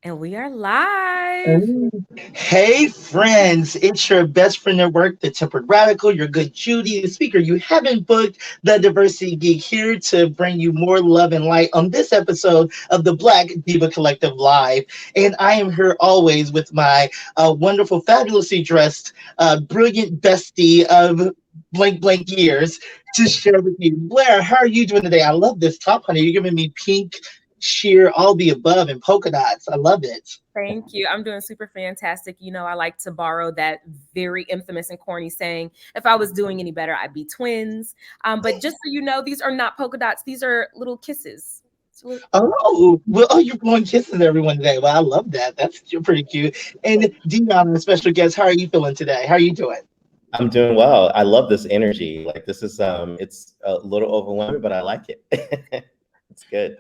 And we are live. Ooh. Hey, friends, it's your best friend at work, the tempered radical, your good Judy, the speaker you haven't booked, the diversity geek, here to bring you more love and light on this episode of the Black DEIBA Collective Live. And I am here always with my wonderful, fabulously dressed, brilliant bestie of blank years to share with you. Blair, how are you doing today? I love this top, honey. You're giving me pink, sheer, all the above, and polka dots. I love it. Thank you. I'm doing super fantastic. I like to borrow that very infamous and corny saying, if I was doing any better, I'd be twins. But just so you know, these are not polka dots. These are little kisses. Oh, well, oh, you're blowing kisses to everyone today. Well, I love that. That's pretty cute. And Dion, a special guest, how are you feeling today? How are you doing? I'm doing well. I love this energy. Like this is it's a little overwhelming, but I like it. It's good.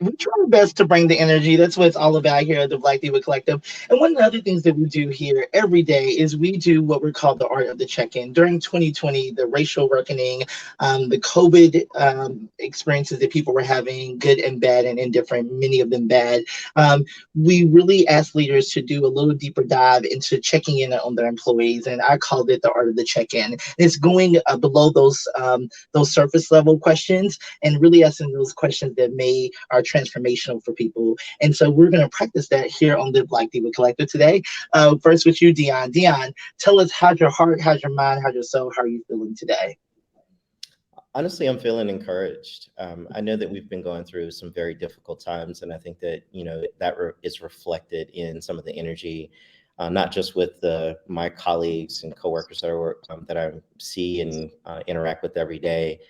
We try our best to bring the energy. That's what it's all about here at the Black Diva Collective. And one of the other things that we do here every day is we do what we call the art of the check-in. During 2020, the racial reckoning, the COVID experiences that people were having, good and bad and indifferent, many of them bad, we really asked leaders to do a little deeper dive into checking in on their employees. And I called it the art of the check-in. It's going below those surface level questions and really asking those questions that are transformational for people. And so we're going to practice that here on the Black Diva Collective today. First with you, Dion. Dion, tell us how's your heart, how's your mind, how's your soul, how are you feeling today? Honestly, I'm feeling encouraged. I know that we've been going through some very difficult times, and I think that is reflected in some of the energy, not just with my colleagues and coworkers that I see and interact with every day.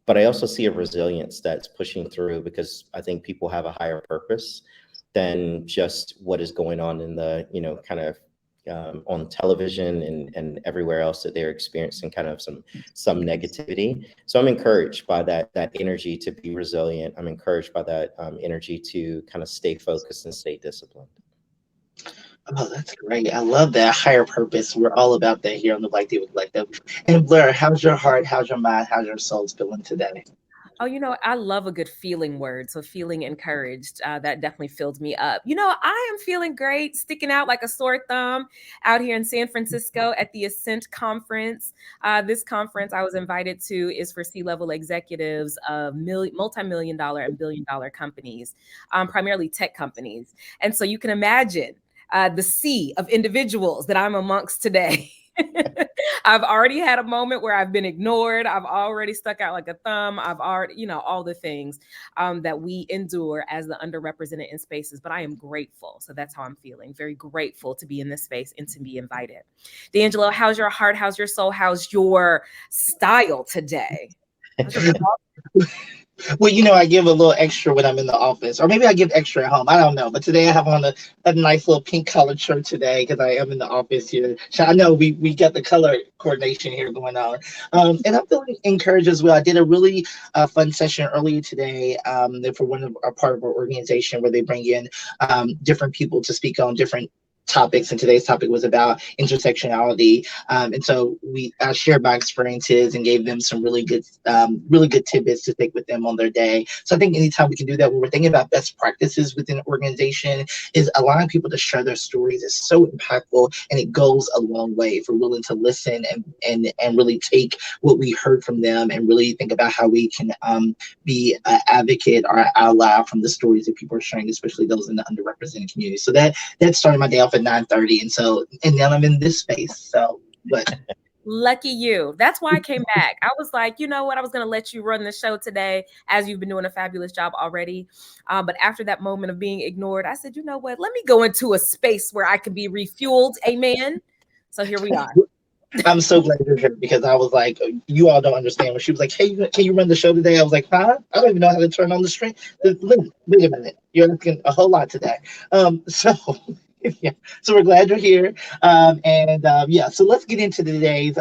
But I also see a resilience that's pushing through because I think people have a higher purpose than just what is going on in the, kind of on television and everywhere else that they're experiencing kind of some negativity. So I'm encouraged by that energy to be resilient. I'm encouraged by that energy to kind of stay focused and stay disciplined. Oh, that's great. I love that higher purpose. We're all about that here on the Black Diva Collective. And Blair, how's your heart, how's your mind, how's your soul feeling today? Oh, I love a good feeling word. So feeling encouraged, that definitely filled me up. I am feeling great, sticking out like a sore thumb out here in San Francisco at the Ascent Conference. This conference I was invited to is for C-level executives of multi-million dollar and billion-dollar companies, primarily tech companies. And so you can imagine the sea of individuals that I'm amongst today. I've already had a moment where I've been ignored. I've already stuck out like a thumb. I've already, all the things that we endure as the underrepresented in spaces. But I am grateful. So that's how I'm feeling. Very grateful to be in this space and to be invited. DeAngelo, how's your heart? How's your soul? How's your style today? Well, I give a little extra when I'm in the office, or maybe I give extra at home. I don't know. But today I have on a nice little pink collared shirt today because I am in the office here. So I know we got the color coordination here going on. And I'm feeling encouraged as well. I did a really fun session earlier today for one of our part of our organization where they bring in different people to speak on different topics, and today's topic was about intersectionality. And so I shared my experiences and gave them some really good tidbits to take with them on their day. So I think anytime we can do that, when we're thinking about best practices within an organization, is allowing people to share their stories is so impactful, and it goes a long way if we're willing to listen and really take what we heard from them and really think about how we can be an advocate or an ally from the stories that people are sharing, especially those in the underrepresented community. So that started my day off at 9:30, and now I'm in this space. So, but lucky you. That's why I came back. I was like, you know what? I was going to let you run the show today, as you've been doing a fabulous job already. But after that moment of being ignored, I said, you know what? Let me go into a space where I can be refueled. Amen. So here we are. I'm so glad you're here because I was like, you all don't understand. When she was like, hey, can you run the show today? I was like, huh? I don't even know how to turn on the stream. Wait a minute. You're asking a whole lot today. So Yeah, so we're glad you're here. Yeah, so let's get into today's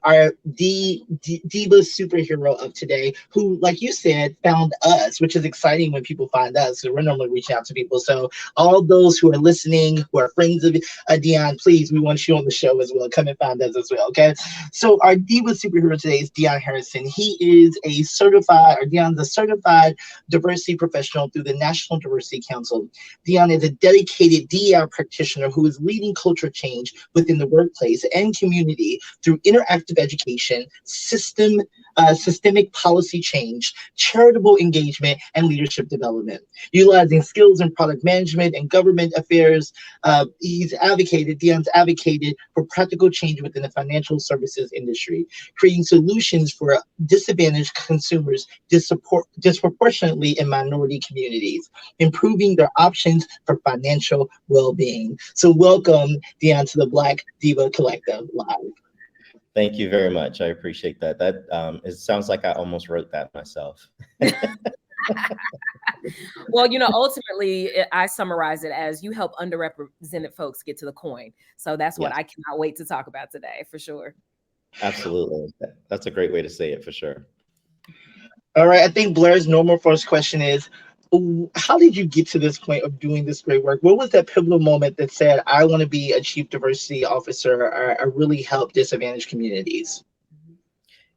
our diva superhero of today, who, like you said, found us, which is exciting when people find us. So we're normally reaching out to people. So all those who are listening, who are friends of Dion, please, we want you on the show as well. Come and find us as well, okay? So our diva superhero today is Dion Harrison. He is a certified, or Dion's a certified diversity professional through the National Diversity Council. Dion is a dedicated DEI practitioner who is leading culture change within the workplace and community through interactive education, systemic policy change, charitable engagement, and leadership development. Utilizing skills in product management and government affairs, Dion's advocated for practical change within the financial services industry, creating solutions for disadvantaged consumers disproportionately in minority communities, improving their options for financial well-being. So welcome, Dion, to the Black DEIBA Collective Live. Thank you very much. I appreciate that. It sounds like I almost wrote that myself. Well, ultimately, I summarize it as you help underrepresented folks get to the coin. So that's what I cannot wait to talk about today, for sure. Absolutely. That's a great way to say it, for sure. All right. I think Blair's normal first question is, how did you get to this point of doing this great work? What was that pivotal moment that said, I want to be a chief diversity officer, or I really help disadvantaged communities?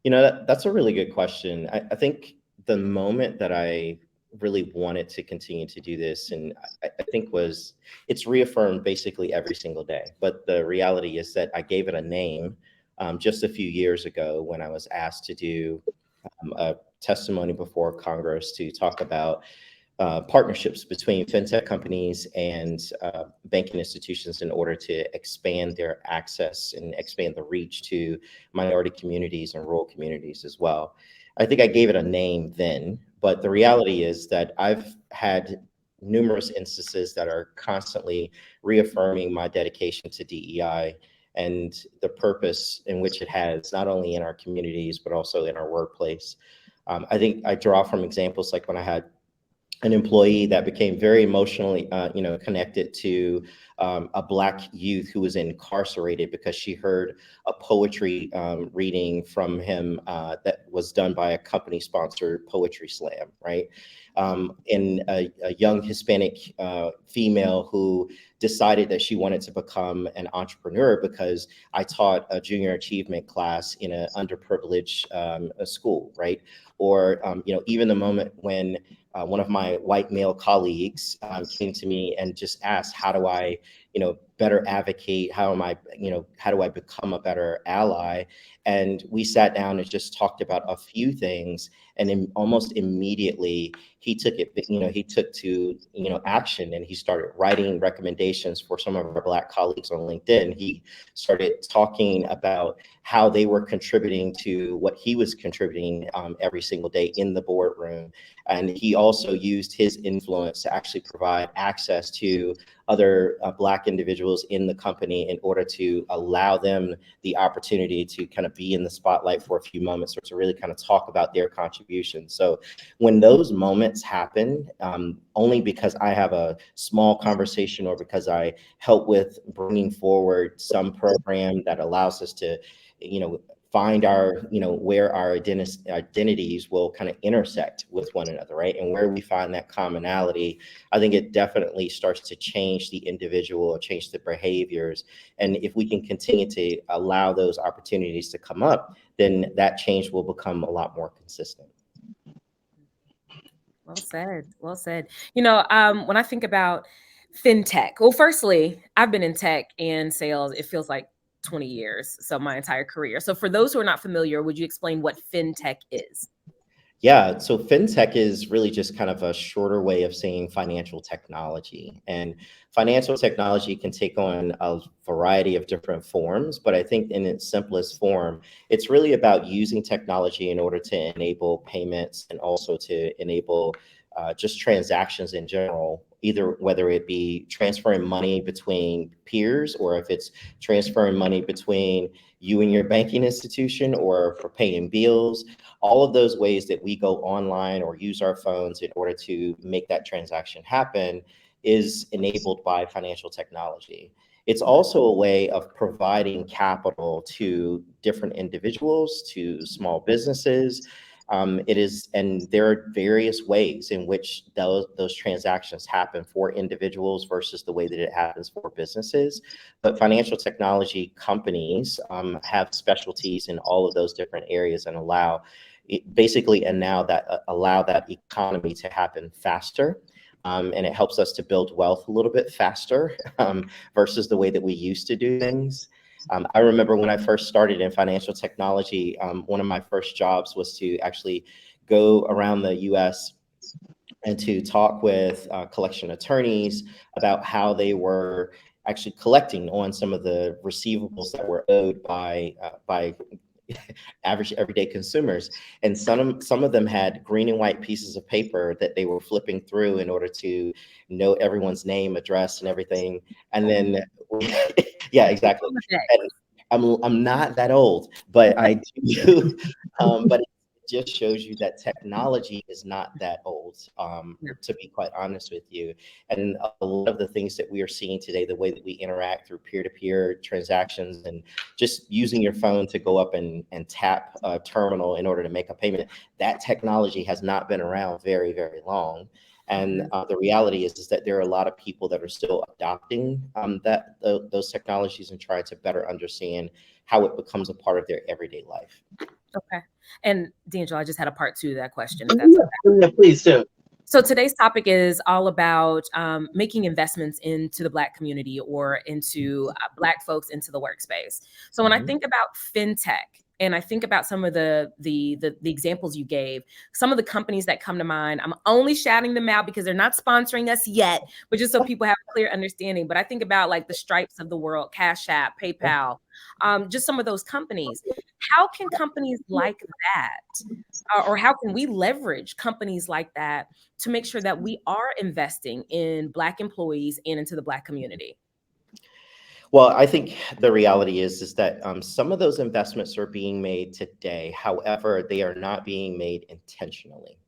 That's a really good question. I think the moment that I really wanted to continue to do this, and I think it's reaffirmed basically every single day. But the reality is that I gave it a name just a few years ago when I was asked to do a testimony before Congress to talk about partnerships between fintech companies and banking institutions in order to expand their access and expand the reach to minority communities and rural communities as well. I think I gave it a name then, but the reality is that I've had numerous instances that are constantly reaffirming my dedication to DEI and the purpose in which it has, not only in our communities, but also in our workplace. I think I draw from examples like when I had an employee that became very emotionally, connected to a Black youth who was incarcerated because she heard a poetry reading from him that was done by a company-sponsored poetry slam, right? And a young Hispanic female who decided that she wanted to become an entrepreneur because I taught a junior achievement class in an underprivileged school, right? Or, even the moment when one of my white male colleagues came to me and just asked, how do I, better advocate? How do I become a better ally? And we sat down and just talked about a few things. And then almost immediately he took to action, and he started writing recommendations for some of our Black colleagues on LinkedIn. He started talking about how they were contributing to what he was contributing every single day in the boardroom. And he also used his influence to actually provide access to other Black individuals in the company in order to allow them the opportunity to kind of be in the spotlight for a few moments, or to really kind of talk about their contributions. So when those moments happen, only because I have a small conversation or because I help with bringing forward some program that allows us to, find our, where our identities will kind of intersect with one another, right? And where we find that commonality, I think it definitely starts to change the individual or change the behaviors. And if we can continue to allow those opportunities to come up, then that change will become a lot more consistent. Well said. Well said. When I think about fintech, well, firstly, I've been in tech and sales, it feels like 20 years, so my entire career. So for those who are not familiar, would you explain what fintech is? Yeah, so fintech is really just kind of a shorter way of saying financial technology. And financial technology can take on a variety of different forms, but I think in its simplest form, it's really about using technology in order to enable payments and also to enable just transactions in general, either whether it be transferring money between peers, or if it's transferring money between you and your banking institution, or for paying bills. All of those ways that we go online or use our phones in order to make that transaction happen is enabled by financial technology. It's also a way of providing capital to different individuals, to small businesses. And there are various ways in which those transactions happen for individuals versus the way that it happens for businesses. But financial technology companies have specialties in all of those different areas and allow that economy to happen faster. And it helps us to build wealth a little bit faster versus the way that we used to do things. I remember when I first started in financial technology, one of my first jobs was to actually go around the US and to talk with collection attorneys about how they were actually collecting on some of the receivables that were owed by average everyday consumers. And some of them had green and white pieces of paper that they were flipping through in order to know everyone's name, address, and everything. And then, yeah, exactly. And I'm not that old, but I do. But it just shows you that technology is not that old, to be quite honest with you. And a lot of the things that we are seeing today, the way that we interact through peer-to-peer transactions and just using your phone to go up and tap a terminal in order to make a payment, that technology has not been around very, very long. And the reality is that there are a lot of people that are still adopting those technologies and trying to better understand how it becomes a part of their everyday life. Okay. And DeAngelo, I just had a part 2 to that question, if that's okay. Yeah, please do. So today's topic is all about making investments into the Black community or into Black folks into the workspace. So when I think about fintech, and I think about some of the examples you gave, some of the companies that come to mind, I'm only shouting them out because they're not sponsoring us yet, but just so people have a clear understanding. But I think about like the Stripes of the world, Cash App, PayPal, just some of those companies. How can companies like that, or how can we leverage companies like that to make sure that we are investing in Black employees and into the Black community? Well, I think the reality is that some of those investments are being made today. However, they are not being made intentionally.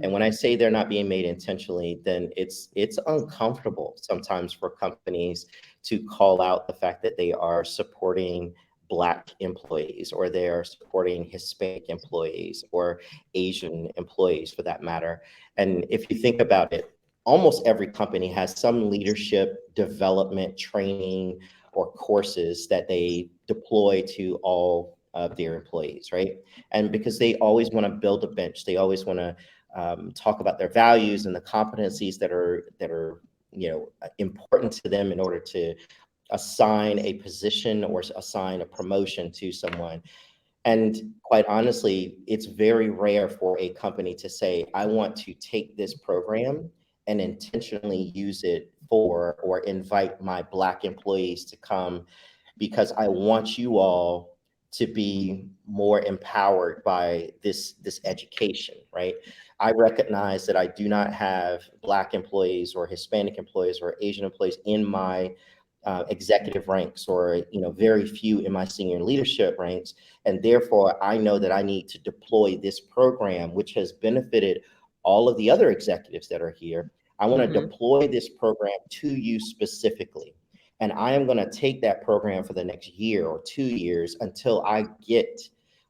And when I say they're not being made intentionally, then it's uncomfortable sometimes for companies to call out the fact that they are supporting Black employees, or they are supporting Hispanic employees, or Asian employees for that matter. And if you think about it, almost every company has some leadership development training or courses that they deploy to all of their employees, right? And because they always want to build a bench, they always want to talk about their values and the competencies that are important to them in order to assign a position or assign a promotion to someone. And quite honestly, it's very rare for a company to say, I want to take this program and intentionally use it for, or invite my Black employees to come because I want you all to be more empowered by this education, right? I recognize that I do not have Black employees or Hispanic employees or Asian employees in my executive ranks, or very few in my senior leadership ranks, and therefore I know that I need to deploy this program, which has benefited all of the other executives that are here. I want to deploy this program to you specifically, and I am going to take that program for the next year or 2 years until I get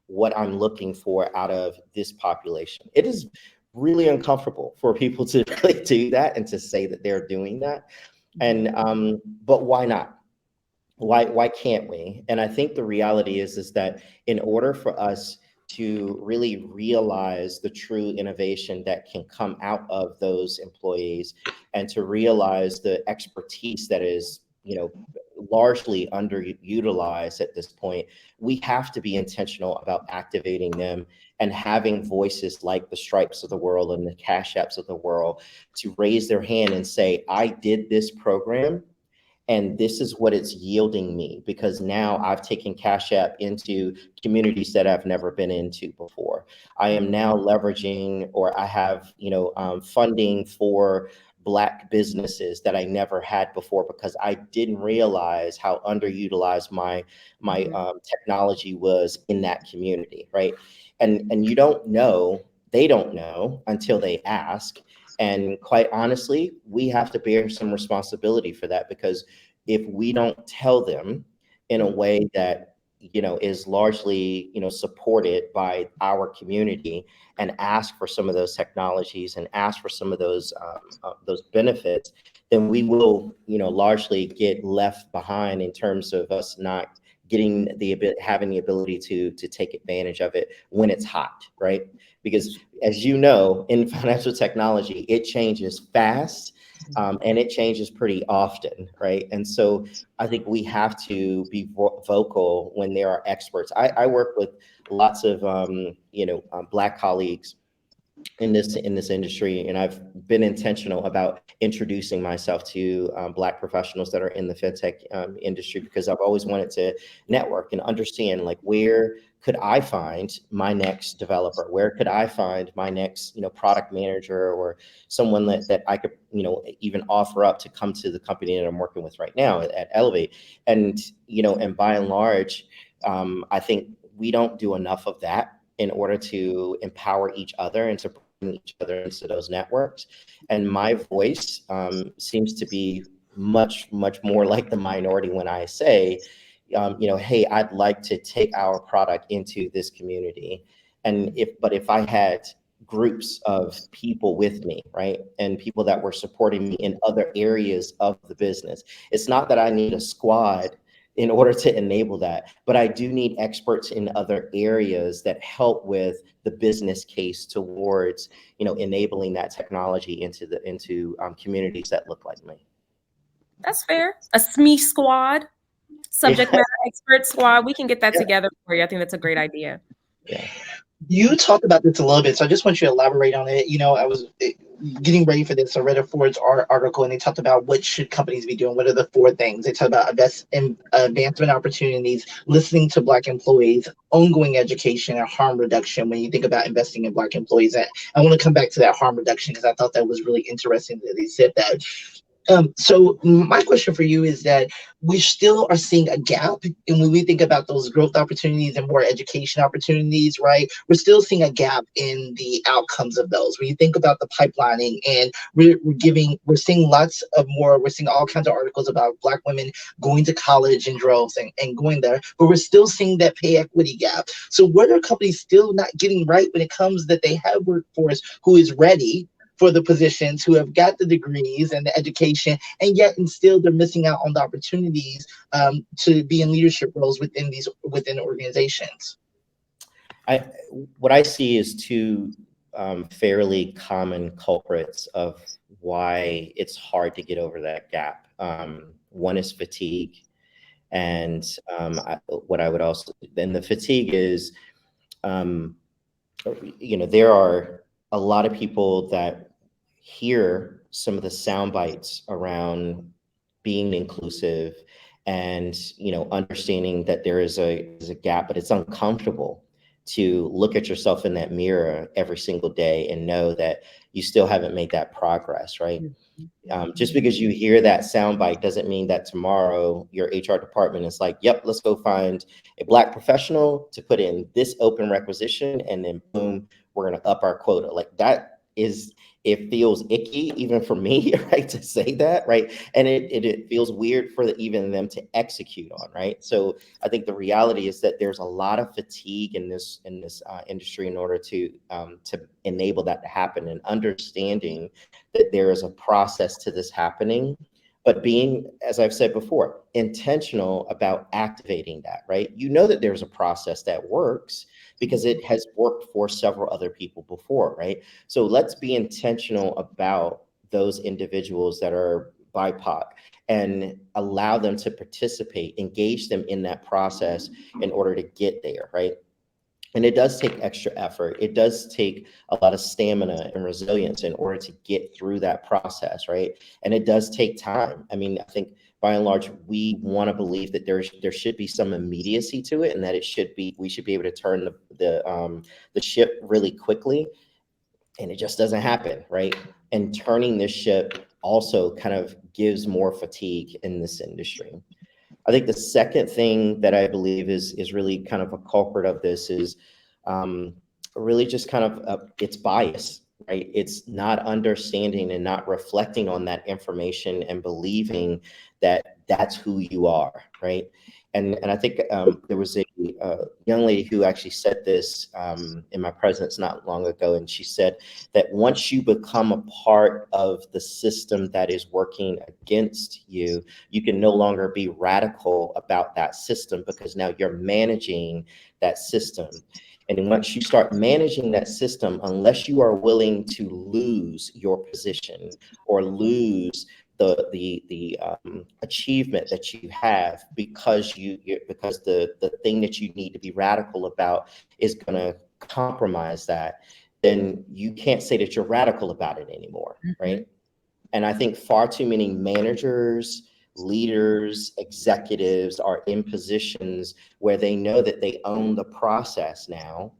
what I'm looking for out of this population. It is really uncomfortable for people to really do that and to say that they're doing that. And but why not? Why can't we? And I think the reality is that in order for us to really realize the true innovation that can come out of those employees, and to realize the expertise that is largely underutilized at this point, we have to be intentional about activating them and having voices like the Stripes of the world and the Cash Apps of the world to raise their hand and say, I did this program and this is what it's yielding me, because now I've taken Cash App into communities that I've never been into before. I am now leveraging, or I have, funding for Black businesses that I never had before because I didn't realize how underutilized my technology was in that community, right? And you don't know, they don't know until they ask. And quite honestly, we have to bear some responsibility for that, because if we don't tell them in a way that is largely supported by our community, and ask for some of those technologies and ask for some of those benefits, then we will largely get left behind in terms of us not having the ability to take advantage of it when it's hot, right? Because as you know, in financial technology, it changes fast, and it changes pretty often, right? And so I think we have to be vocal when there are experts. I work with lots of Black colleagues in this industry, and I've been intentional about introducing myself to Black professionals that are in the fintech industry, because I've always wanted to network and understand, like, where could I find my next developer? Where could I find my next product manager, or someone that I could even offer up to come to the company that I'm working with right now at Elevate? And and by and large, I think we don't do enough of that in order to empower each other and to bring each other into those networks. And my voice seems to be much more like the minority when I say, hey, I'd like to take our product into this community. And if I had groups of people with me, right, and people that were supporting me in other areas of the business, it's not that I need a squad in order to enable that, but I do need experts in other areas that help with the business case towards enabling that technology into communities that look like me. That's fair. A SME squad, subject Yeah. matter expert squad. We can get that Yeah. together for you. I think that's a great idea. Yeah. You talked about this a little bit, so I just want you to elaborate on it. I was getting ready for this. I read a Forbes article, and they talked about what should companies be doing. What are the 4 things? They talked about advancement opportunities, listening to Black employees, ongoing education, and harm reduction. When you think about investing in Black employees, I want to come back to that harm reduction, because I thought that was really interesting that they said that. So my question for you is that we still are seeing a gap, and when we think about those growth opportunities and more education opportunities, right? We're still seeing a gap in the outcomes of those. When you think about the pipelining, and we're seeing we're seeing all kinds of articles about Black women going to college in droves and going there, but we're still seeing that pay equity gap. So what are companies still not getting right when it comes that they have workforce who is ready for the positions, who have got the degrees and the education, and still they're missing out on the opportunities to be in leadership roles within organizations? What I see is 2 fairly common culprits of why it's hard to get over that gap. One is fatigue, and what I would also, then the fatigue is, there are a lot of people that hear some of the sound bites around being inclusive and understanding that there is a gap, but it's uncomfortable to look at yourself in that mirror every single day and know that you still haven't made that progress, right? Just because you hear that soundbite doesn't mean that tomorrow your HR department is like, yep, let's go find a Black professional to put in this open requisition, and then boom, we're going to up our quota. Like, that is, it feels icky even for me, right, to say that, right? And it feels weird for even them to execute on, right? So I think the reality is that there's a lot of fatigue in this industry in order to enable that to happen, and understanding that there is a process to this happening, but being, as I've said before, intentional about activating that, right? That there's a process that works because it has worked for several other people before, right? So let's be intentional about those individuals that are BIPOC and allow them to participate, engage them in that process in order to get there, right? And it does take extra effort. It does take a lot of stamina and resilience in order to get through that process, right? And it does take time. I mean, I think by and large, we want to believe that there should be some immediacy to it, and that we should be able to turn the ship really quickly, and it just doesn't happen, right? And turning this ship also kind of gives more fatigue in this industry. I think the second thing that I believe is really kind of a culprit of this is really just kind of it's bias, right? It's not understanding and not reflecting on that information and believing that that's who you are, right? And I think there was a young lady who actually said this in my presence not long ago, and she said that once you become a part of the system that is working against you, you can no longer be radical about that system because now you're managing that system. And once you start managing that system, unless you are willing to lose your position or lose the achievement that you have because because the thing that you need to be radical about is going to compromise that, then you can't say that you're radical about it anymore, right? And I think far too many managers, leaders, executives are in positions where they know that they own the process now,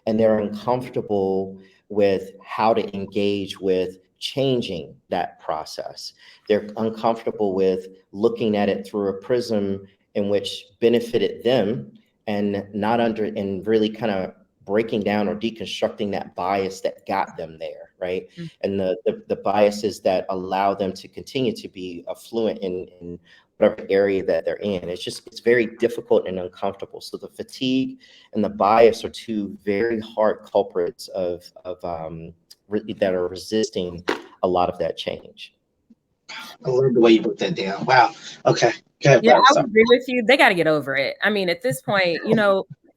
and they're uncomfortable with how to engage with changing that process. They're uncomfortable with looking at it through a prism in which benefited them, and not under and really kind of breaking down or deconstructing that bias that got them there, right? And the biases that allow them to continue to be affluent in whatever area that they're in. It's very difficult and uncomfortable. So the fatigue and the bias are two very hard culprits that are resisting a lot of that change. I love the way you broke that down. Wow. Okay. Go ahead, Yeah, Barb. I Sorry. would agree with you. They got to get over it. I mean, at this point,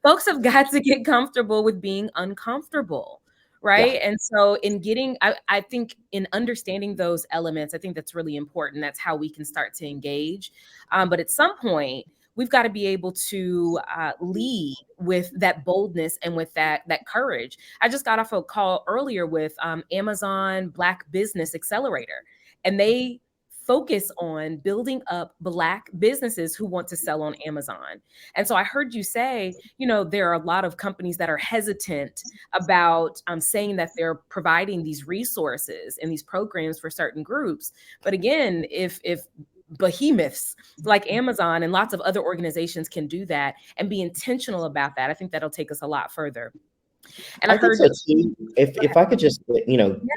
folks have got to get comfortable with being uncomfortable, right? Yeah. And so in getting, I think in understanding those elements, I think that's really important. That's how we can start to engage. But at some point, we've got to be able to lead with that boldness and with that courage. I just got off a call earlier with Amazon Black Business Accelerator, and they focus on building up Black businesses who want to sell on Amazon. And so I heard you say, there are a lot of companies that are hesitant about saying that they're providing these resources and these programs for certain groups. But again, if behemoths like Amazon and lots of other organizations can do that and be intentional about that, I think that'll take us a lot further. And I I think heard, so too. If I could just, yeah,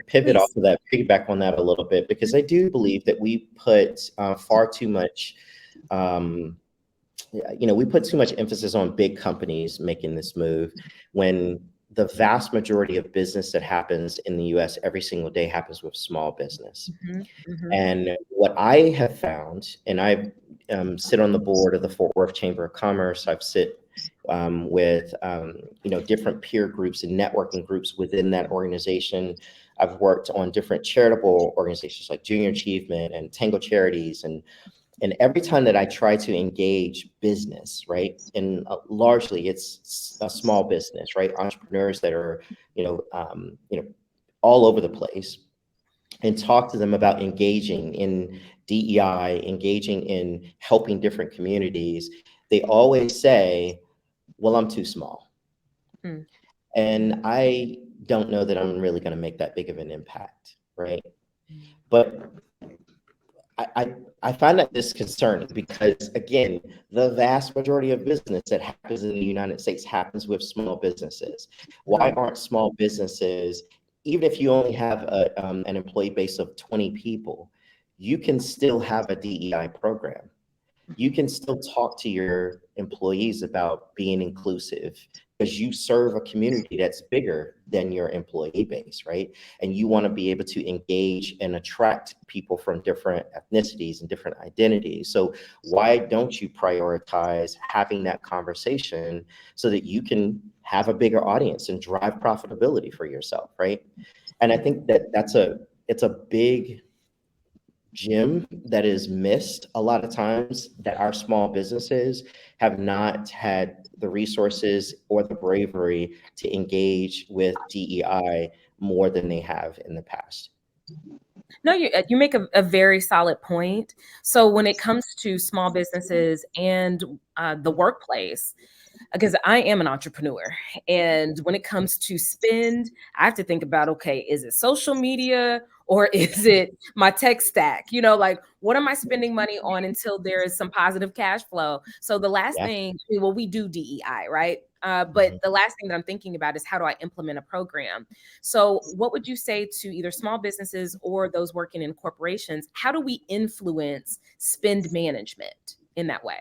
pivot please. off of that, piggyback on that a little bit, because I do believe that we put far too much, we put too much emphasis on big companies making this move when the vast majority of business that happens in the US every single day happens with small business. And what I have found, and I sit on the board of the Fort Worth Chamber of Commerce. I've sit with different peer groups and networking groups within that organization. I've worked on different charitable organizations like Junior Achievement and Tango Charities, and every time that I try to engage business, right, and largely it's a small business, right, entrepreneurs that are all over the place, and talk to them about engaging in DEI, engaging in helping different communities, they always say, well, I'm too small. And I don't know that I'm really going to make that big of an impact, right? But I find that disconcerting because, again, the vast majority of business that happens in the United States happens with small businesses. Why aren't small businesses, even if you only have an employee base of 20 people, you can still have a DEI program. You can still talk to your employees about being inclusive because you serve a community that's bigger than your employee base, right? And you want to be able to engage and attract people from different ethnicities and different identities. So why don't you prioritize having that conversation so that you can have a bigger audience and drive profitability for yourself, right? And I think that it's a big gem that is missed a lot of times, that our small businesses have not had the resources or the bravery to engage with DEI more than they have in the past. No, you make a very solid point. So when it comes to small businesses and the workplace, because I am an entrepreneur, and when it comes to spend, I have to think about, okay, is it social media or is it my tech stack? Like, what am I spending money on until there is some positive cash flow? So the last Yeah. thing, well, we do DEI, right? But the last thing that I'm thinking about is, how do I implement a program? So what would you say to either small businesses or those working in corporations? How do we influence spend management in that way?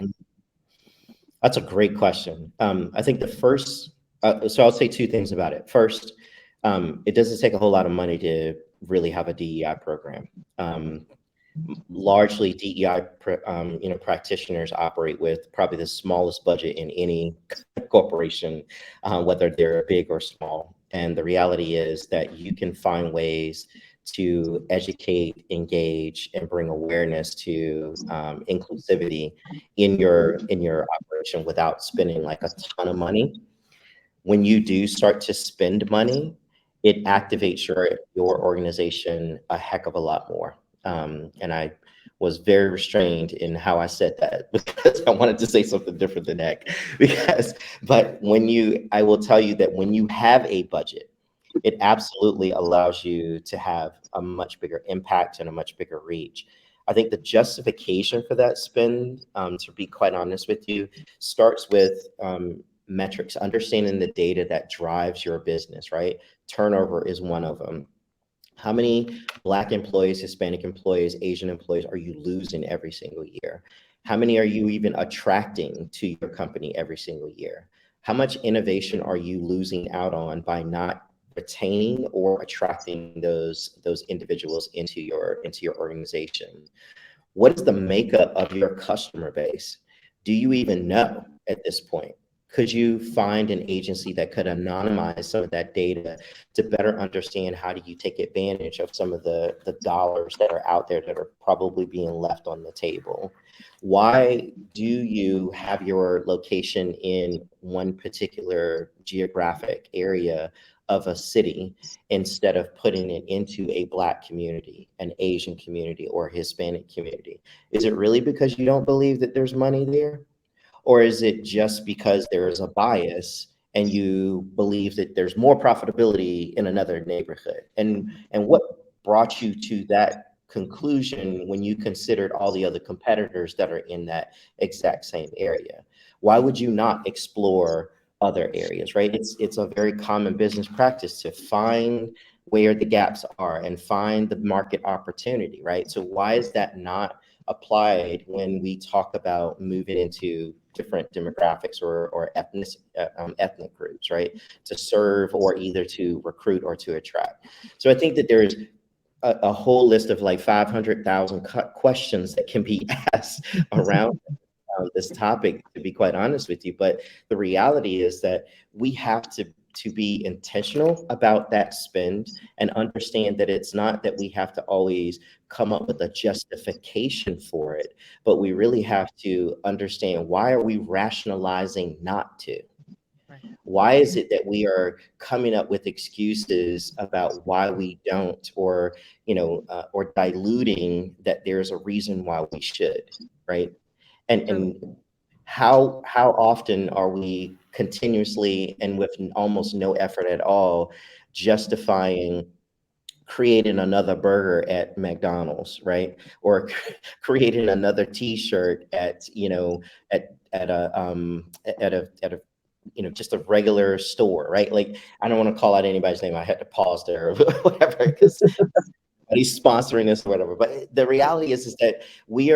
That's a great question. I think the first, so I'll say two things about it. First, it doesn't take a whole lot of money to really have a DEI program. Largely, DEI practitioners operate with probably the smallest budget in any corporation, whether they're big or small. And the reality is that you can find ways to educate, engage, and bring awareness to inclusivity in your operation without spending like a ton of money. When you do start to spend money, it activates your organization a heck of a lot more. And I was very restrained in how I said that because I wanted to say something different than that. But I will tell you that when you have a budget, it absolutely allows you to have a much bigger impact and a much bigger reach. I think the justification for that spend, to be quite honest with you, starts with metrics, understanding the data that drives your business, right? Turnover is one of them. How many Black employees, Hispanic employees, Asian employees are you losing every single year? How many are you even attracting to your company every single year? How much innovation are you losing out on by not retaining or attracting those individuals into your organization? What is the makeup of your customer base? Do you even know at this point? Could you find an agency that could anonymize some of that data to better understand how do you take advantage of some of the dollars that are out there that are probably being left on the table? Why do you have your location in one particular geographic area of a city instead of putting it into a Black community, an Asian community, or Hispanic community? Is it really because you don't believe that there's money there? Or is it just because there is a bias and you believe that there's more profitability in another neighborhood? And what brought you to that conclusion when you considered all the other competitors that are in that exact same area? Why would you not explore other areas, right? It's a very common business practice to find where the gaps are and find the market opportunity, right? So why is that not applied when we talk about moving into different demographics or ethnic groups, right? To serve or either to recruit or to attract. So I think that there's a whole list of like 500,000 questions that can be asked around this topic, to be quite honest with you. But the reality is that we have to be intentional about that spend and understand that it's not that we have to always come up with a justification for it, but we really have to understand, why are we rationalizing not to? Why is it that we are coming up with excuses about why we don't, or or diluting that there's a reason why we should, right? And how often are we continuously and with almost no effort at all justifying creating another burger at McDonald's, right? Or creating another T-shirt at at a just a regular store, right? Like, I don't want to call out anybody's name. I had to pause there or whatever, because he's sponsoring this or whatever. But the reality is that we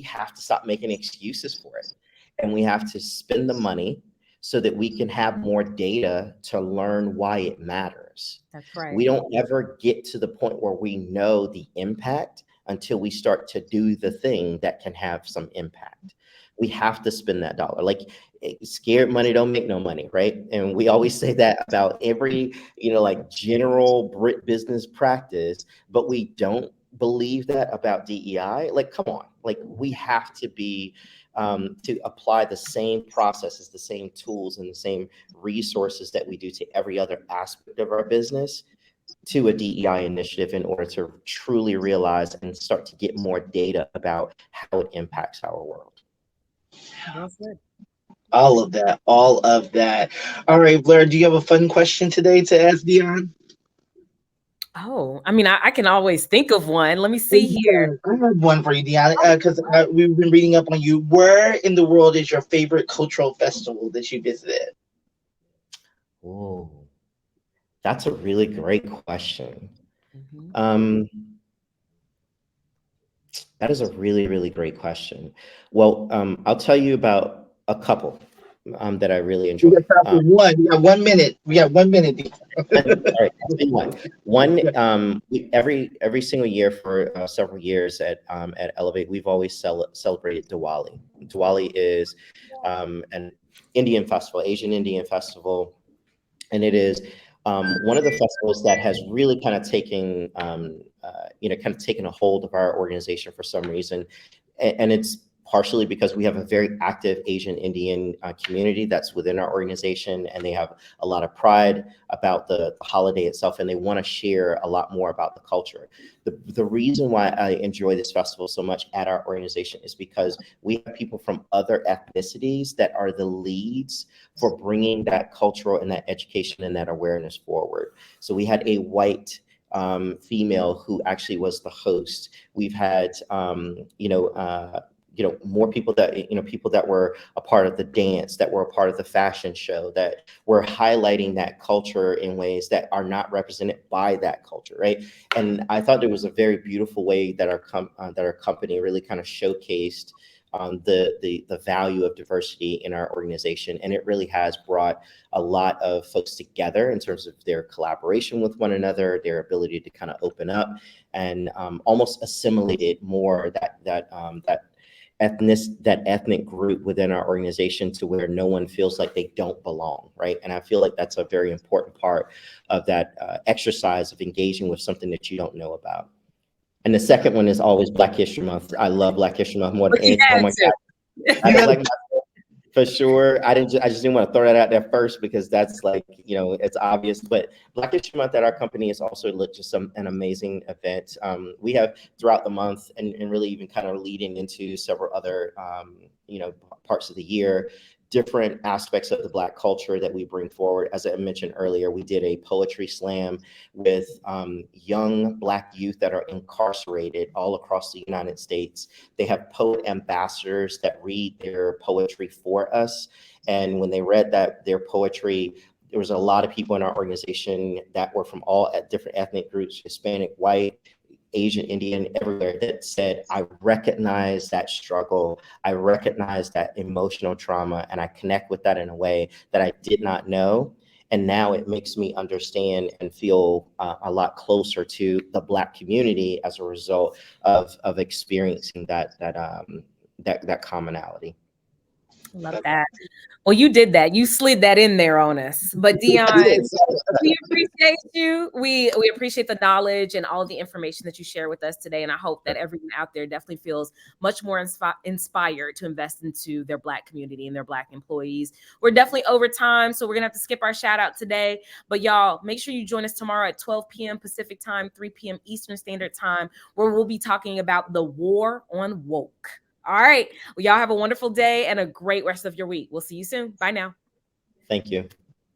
have to stop making excuses for it, and we have to spend the money so that we can have more data to learn why it matters. That's right. We don't ever get to the point where we know the impact until we start to do the thing that can have some impact. We have to spend that dollar. Like, scared money don't make no money, right? And we always say that about every, like, general business practice, but we don't believe that about DEI. Like, come on, like, we have to be to apply the same processes, the same tools, and the same resources that we do to every other aspect of our business to a DEI initiative in order to truly realize and start to get more data about how it impacts our world. That's good. All of that. All of that. All right, Blair, do you have a fun question today to ask Dion? Oh, I mean, I can always think of one. Let me see here. Yeah, I have one for you, Dion, because we've been reading up on you. Where in the world is your favorite cultural festival that you visited? Oh, that's a really great question. Mhm. Um, that is a really, really great question. Well, I'll tell you about a couple that I really We got enjoy. time for one. We got 1 minute. We got 1 minute. All right, I'll tell you one. One, Yeah. every single year for several years at Elevate, we've always celebrated Diwali. Diwali is an Indian festival, Asian Indian festival, and it is one of the festivals that has really kind of taken kind of taken a hold of our organization for some reason, and it's partially because we have a very active Asian Indian community that's within our organization, and they have a lot of pride about the holiday itself, and they want to share a lot more about the culture. The reason why I enjoy this festival so much at our organization is because we have people from other ethnicities that are the leads for bringing that cultural and that education and that awareness forward. So we had a white female who actually was the host. We've had more people that people that were a part of the dance, that were a part of the fashion show, that were highlighting that culture in ways that are not represented by that culture, right? And I thought it was a very beautiful way that our company really kind of showcased the value of diversity in our organization, and it really has brought a lot of folks together in terms of their collaboration with one another, their ability to kind of open up and almost assimilated more that ethnic group within our organization to where no one feels like they don't belong, right? And I feel like that's a very important part of that exercise of engaging with something that you don't know about. And the second one is always Black History Month. I love Black History Month more than But you anything. Oh had my to. God, I You don't got like for sure. I just didn't want to throw that out there first because that's like, it's obvious. But Black History Month at our company is also just an amazing event. We have throughout the month and really even kind of leading into several other, parts of the year, different aspects of the Black culture that we bring forward. As I mentioned earlier, we did a poetry slam with young Black youth that are incarcerated all across the United States. They have poet ambassadors that read their poetry for us. And when they read their poetry, there was a lot of people in our organization that were from all different ethnic groups, Hispanic, white, Asian, Indian, everywhere, that said, I recognize that struggle. I recognize that emotional trauma, and I connect with that in a way that I did not know. And now it makes me understand and feel a lot closer to the Black community as a result of experiencing that commonality. Love that. Well, you did that. You slid that in there on us. But I Dion, did. we appreciate you. We appreciate the knowledge and all of the information that you share with us today. And I hope that everyone out there definitely feels much more inspired to invest into their Black community and their Black employees. We're definitely over time, so we're gonna have to skip our shout out today. But y'all, make sure you join us tomorrow at 12 p.m. Pacific time, 3 p.m. Eastern Standard Time, where we'll be talking about the war on woke. All right. Well, y'all have a wonderful day and a great rest of your week. We'll see you soon. Bye now. Thank you.